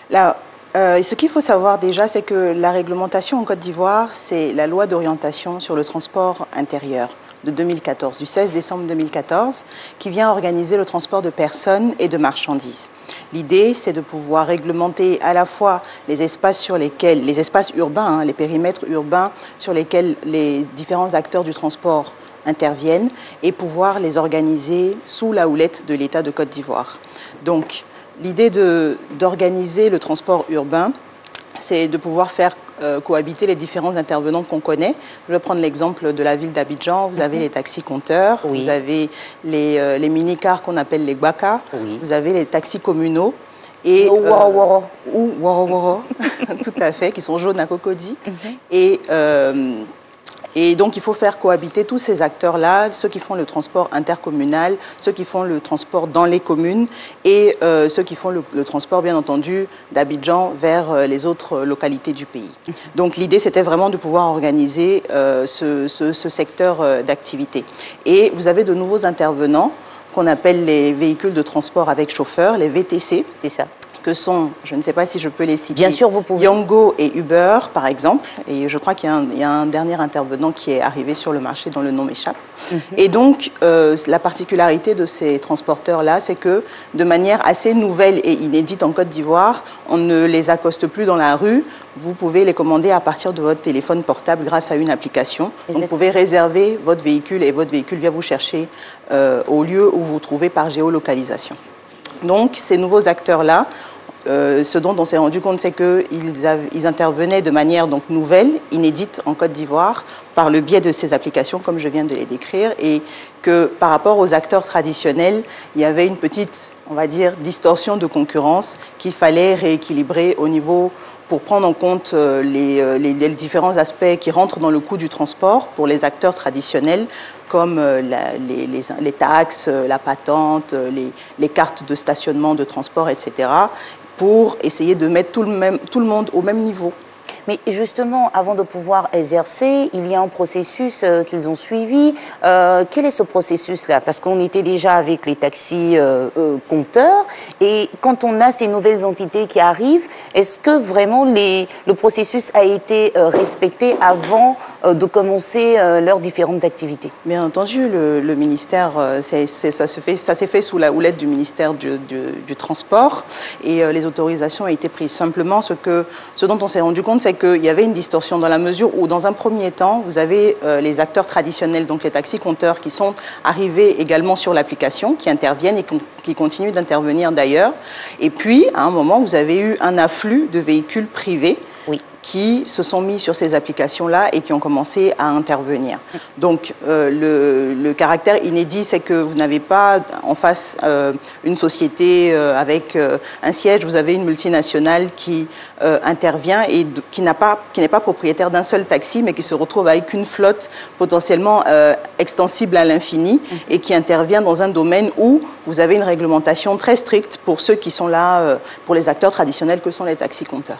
Là, ce qu'il faut savoir déjà, c'est que la réglementation en Côte d'Ivoire, c'est la loi d'orientation sur le transport intérieur de 2014, du 16 décembre 2014, qui vient organiser le transport de personnes et de marchandises. L'idée, c'est de pouvoir réglementer à la fois les espaces sur lesquels, les espaces urbains, les périmètres urbains sur lesquels les différents acteurs du transport interviennent et pouvoir les organiser sous la houlette de l'État de Côte d'Ivoire. Donc, l'idée d'organiser le transport urbain, c'est de pouvoir faire cohabiter les différents intervenants qu'on connaît. Je vais prendre l'exemple de la ville d'Abidjan. Vous avez les taxis-compteurs, vous avez les mini-cars qu'on appelle les guaca, vous avez les taxis communaux. Et, ou woro, tout à fait, qui sont jaunes à cocody. Et donc, il faut faire cohabiter tous ces acteurs-là, ceux qui font le transport intercommunal, ceux qui font le transport dans les communes et ceux qui font le transport, bien entendu, d'Abidjan vers les autres localités du pays. Donc, l'idée, c'était vraiment de pouvoir organiser ce secteur d'activité. Et vous avez de nouveaux intervenants qu'on appelle les véhicules de transport avec chauffeur, les VTC. C'est ça. Que sont, je ne sais pas si je peux les citer, bien sûr, vous pouvez. Yango et Uber, par exemple. Et je crois qu'il y a un dernier intervenant qui est arrivé sur le marché dont le nom m'échappe. Et donc, la particularité de ces transporteurs-là, c'est que de manière assez nouvelle et inédite en Côte d'Ivoire, on ne les accoste plus dans la rue. Vous pouvez les commander à partir de votre téléphone portable grâce à une application. Donc, vous pouvez réserver votre véhicule et votre véhicule vient vous chercher au lieu où vous vous trouvez par géolocalisation. Donc, ces nouveaux acteurs-là, ce dont on s'est rendu compte, c'est qu'ils intervenaient de manière donc nouvelle, inédite en Côte d'Ivoire, par le biais de ces applications, comme je viens de les décrire, et que par rapport aux acteurs traditionnels, il y avait une petite, on va dire, distorsion de concurrence qu'il fallait rééquilibrer au niveau pour prendre en compte les différents aspects qui rentrent dans le coût du transport pour les acteurs traditionnels, comme les taxes, la patente, les cartes de stationnement, de transport, etc., pour essayer de mettre tout le monde au même niveau. Mais justement, avant de pouvoir exercer, il y a un processus qu'ils ont suivi. Quel est ce processus-là? Parce qu'on était déjà avec les taxis compteurs. Et quand on a ces nouvelles entités qui arrivent, est-ce que vraiment le processus a été respecté avant de commencer leurs différentes activités? Bien entendu, le ministère, ça s'est fait sous la houlette du ministère du Transport. Et les autorisations ont été prises. Simplement, ce dont on s'est rendu compte, c'est qu'il y avait une distorsion dans la mesure où, dans un premier temps, vous avez les acteurs traditionnels, donc les taxis-compteurs, qui sont arrivés également sur l'application, qui interviennent et qui continuent d'intervenir d'ailleurs. Et puis, à un moment, vous avez eu un afflux de véhicules privés qui se sont mis sur ces applications-là et qui ont commencé à intervenir. Donc, le caractère inédit, c'est que vous n'avez pas en face une société avec un siège, vous avez une multinationale qui intervient et qui n'est pas propriétaire d'un seul taxi, mais qui se retrouve avec une flotte potentiellement extensible à l'infini et qui intervient dans un domaine où vous avez une réglementation très stricte pour ceux qui sont là, pour les acteurs traditionnels que sont les taxis-compteurs.